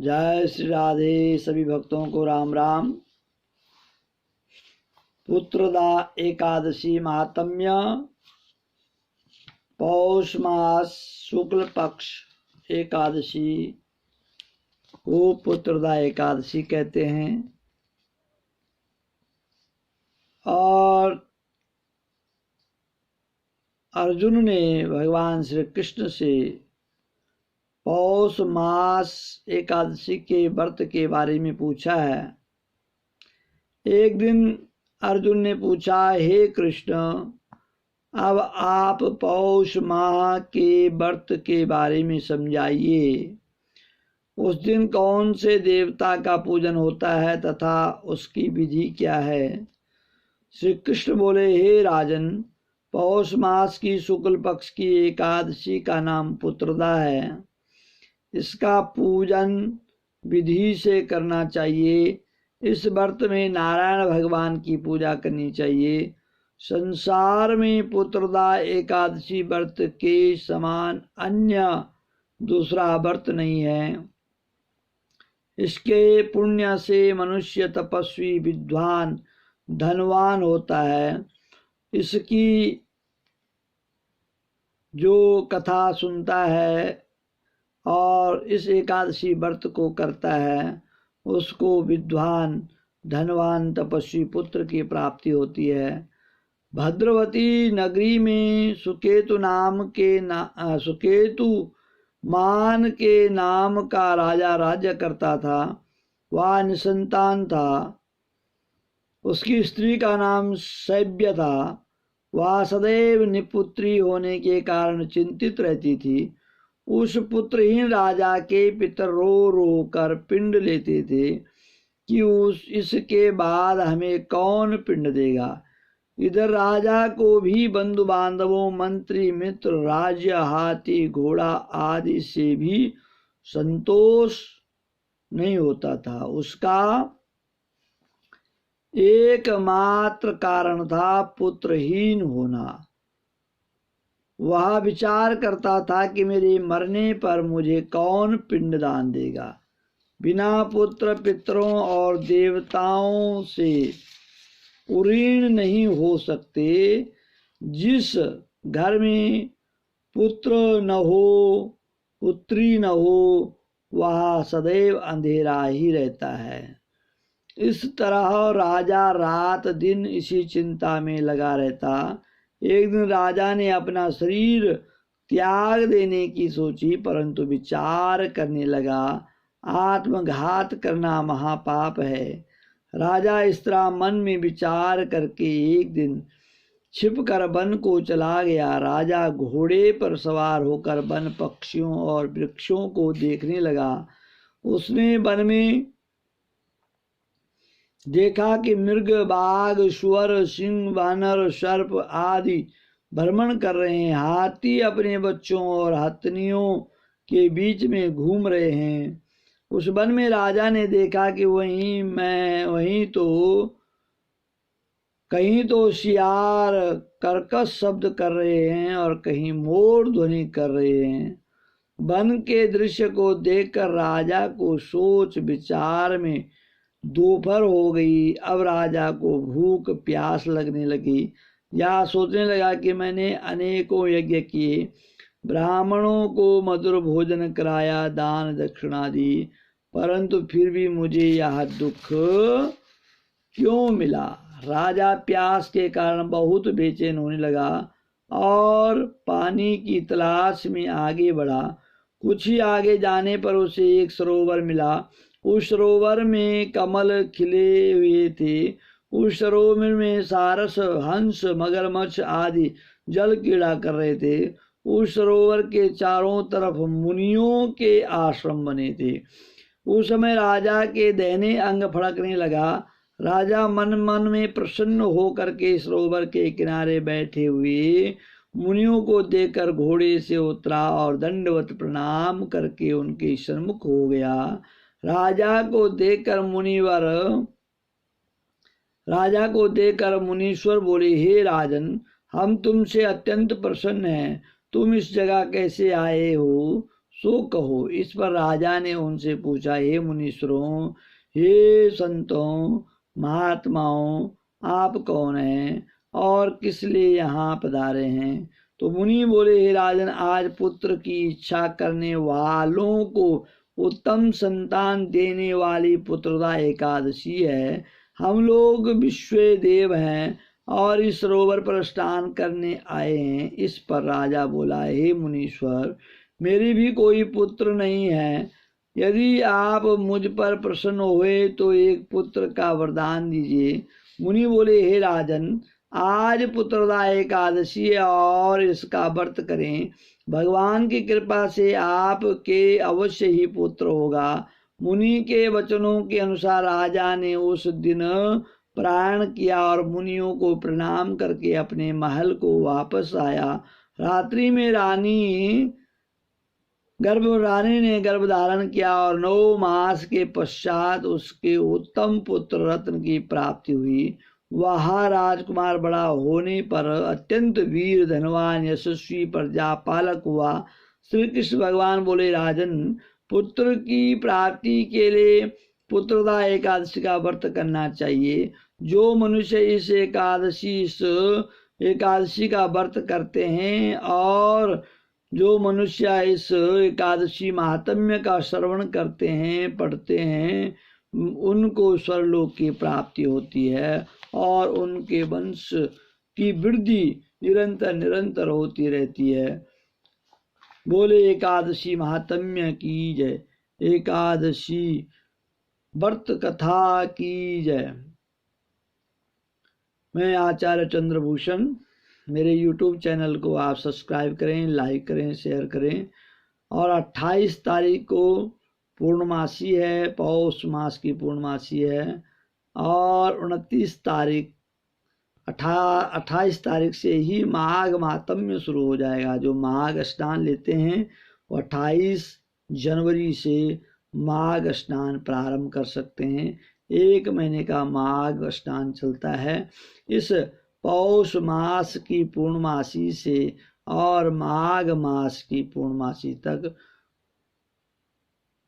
जय श्री राधे। सभी भक्तों को राम राम। पुत्रदा एकादशी महात्म्य। पौष मास शुक्ल पक्ष एकादशी को पुत्रदा एकादशी कहते हैं। और अर्जुन ने भगवान श्री कृष्ण से पौष मास एकादशी के व्रत के बारे में पूछा है। एक दिन अर्जुन ने पूछा, हे कृष्ण, अब आप पौष माह के व्रत के बारे में समझाइए। उस दिन कौन से देवता का पूजन होता है तथा उसकी विधि क्या है? श्री कृष्ण बोले, हे राजन, पौष मास की शुक्ल पक्ष की एकादशी का नाम पुत्रदा है। इसका पूजन विधि से करना चाहिए। इस व्रत में नारायण भगवान की पूजा करनी चाहिए। संसार में पुत्रदा एकादशी व्रत के समान अन्य दूसरा व्रत नहीं है। इसके पुण्य से मनुष्य तपस्वी, विद्वान, धनवान होता है। इसकी जो कथा सुनता है और इस एकादशी व्रत को करता है, उसको विद्वान, धनवान, तपस्वी पुत्र की प्राप्ति होती है। भद्रवती नगरी में सुकेतु मान के नाम का राजा राज्य करता था। वह निसंतान था। उसकी स्त्री का नाम सैव्य था। वह सदैव निपुत्री होने के कारण चिंतित रहती थी। उस पुत्रहीन राजा के पितर रो रो कर पिंड लेते थे कि इसके बाद हमें कौन पिंड देगा। इधर राजा को भी बंधु बांधवों, मंत्री, मित्र, राज्य, हाथी, घोड़ा आदि से भी संतोष नहीं होता था। उसका एकमात्र कारण था पुत्रहीन होना। वह विचार करता था कि मेरे मरने पर मुझे कौन पिंडदान देगा। बिना पुत्र पितरों और देवताओं से उऋण नहीं हो सकते। जिस घर में पुत्र न हो, पुत्री न हो, वह सदैव अंधेरा ही रहता है। इस तरह राजा रात दिन इसी चिंता में लगा रहता। एक दिन राजा ने अपना शरीर त्याग देने की सोची, परंतु विचार करने लगा, आत्मघात करना महापाप है। राजा इस तरह मन में विचार करके एक दिन छिपकर वन को चला गया। राजा घोड़े पर सवार होकर वन पक्षियों और वृक्षों को देखने लगा। उसने वन में देखा कि मृग, बाघ, सुअर, सिंह, वानर, सर्प आदि भ्रमण कर रहे हैं। हाथी अपने बच्चों और हथनियों के बीच में घूम रहे हैं। उस वन में राजा ने देखा कि कहीं तो सियार कर्कश शब्द कर रहे हैं और कहीं मोर ध्वनि कर रहे हैं। वन के दृश्य को देखकर राजा को सोच विचार में दोपहर हो गई। अब राजा को भूख प्यास लगने लगी। या सोचने लगा कि मैंने अनेकों यज्ञ किए, ब्राह्मणों को मधुर भोजन कराया, दान दक्षिणा दी, परंतु फिर भी मुझे यह दुख क्यों मिला। राजा प्यास के कारण बहुत बेचैन होने लगा और पानी की तलाश में आगे बढ़ा। कुछ ही आगे जाने पर उसे एक सरोवर मिला। उस सरोवर में कमल खिले हुए थे। उस सरोवर में सारस, हंस, मगरमच्छ आदि जल क्रीड़ा कर रहे थे। उस सरोवर के चारों तरफ मुनियों के आश्रम बने थे। उस समय राजा के दाहिने अंग फड़कने लगा। राजा मन मन में प्रसन्न होकर के सरोवर के किनारे बैठे हुए मुनियों को देखकर घोड़े से उतरा और दंडवत प्रणाम करके उनके सम्मुख हो गया। राजा को देखकर मुनीश्वर बोले, हे राजन, हम तुमसे अत्यंत प्रसन्न हैं। तुम इस जगह कैसे आए हो? सो कहो। इस पर राजा ने उनसे पूछा, हे मुनीश्वरों, हे संतों, महात्माओं, आप कौन हैं और किस लिए यहाँ पधारे हैं? तो मुनि बोले, हे राजन, आज पुत्र की इच्छा करने वालों को उत्तम संतान देने वाली पुत्रदा एकादशी है। हम लोग विश्व देव हैं और इस सरोवर पर स्नान करने आए हैं। इस पर राजा बोला, हे मुनीश्वर, मेरी भी कोई पुत्र नहीं है। यदि आप मुझ पर प्रसन्न हुए तो एक पुत्र का वरदान दीजिए। मुनि बोले, हे राजन, आज पुत्रदा एकादशी है और इसका व्रत करें। भगवान की कृपा से आपके अवश्य ही पुत्र होगा। मुनि के वचनों के अनुसार राजा ने उस दिन प्रयाण किया और मुनियों को प्रणाम करके अपने महल को वापस आया। रात्रि में रानी ने गर्भ धारण किया और 9 मास के पश्चात उसके उत्तम पुत्र रत्न की प्राप्ति हुई। वह राजकुमार बड़ा होने पर अत्यंत वीर, धनवान, यशस्वी प्रजापालक हुआ। श्री कृष्ण भगवान बोले, राजन, पुत्र की प्राप्ति के लिए पुत्रदा एकादशी का व्रत करना चाहिए। जो मनुष्य इस एकादशी का व्रत करते हैं और जो मनुष्य इस एकादशी महात्म्य का श्रवण करते हैं, पढ़ते हैं, उनको स्वर्गलोक की प्राप्ति होती है और उनके वंश की वृद्धि निरंतर निरंतर होती रहती है। बोले एकादशी महात्म्य की जय, एकादशी व्रत कथा की जय। मैं आचार्य चंद्रभूषण, मेरे YouTube चैनल को आप सब्सक्राइब करें, लाइक करें, शेयर करें। और 28 तारीख को पूर्णमासी है, पौष मास की पूर्णमासी है। और 28 तारीख से ही माघ महात्म्य शुरू हो जाएगा। जो माघ स्नान लेते हैं वो 28 जनवरी से माघ स्नान प्रारंभ कर सकते हैं। 1 महीने का माघ स्नान चलता है। इस पौष मास की पूर्णमासी से और माघ मास की पूर्णमासी तक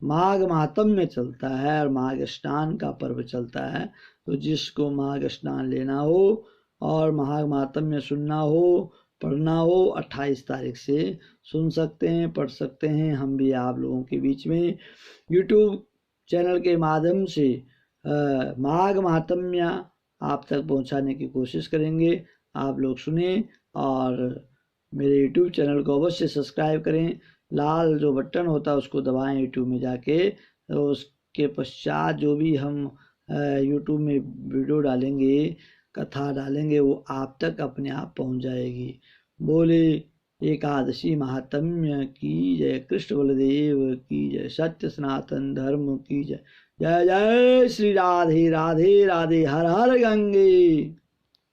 माघ महात्म्य चलता है और माघ स्नान का पर्व चलता है। तो जिसको माघ स्नान लेना हो और माघ महात्म्य सुनना हो, पढ़ना हो, 28 तारीख से सुन सकते हैं, पढ़ सकते हैं। हम भी आप लोगों के बीच में YouTube चैनल के माध्यम से माघ महात्म्य आप तक पहुंचाने की कोशिश करेंगे। आप लोग सुने और मेरे YouTube चैनल को अवश्य सब्सक्राइब करें। लाल जो बटन होता है उसको दबाएं YouTube में जाके, तो उसके पश्चात जो भी हम YouTube में वीडियो डालेंगे, कथा डालेंगे, वो आप तक अपने आप पहुंच जाएगी। बोले एकादशी महात्म्य की जय, कृष्ण बलदेव की जय, सत्य सनातन धर्म की जय। जय जय श्री राधे राधे राधे, हर हर गंगे।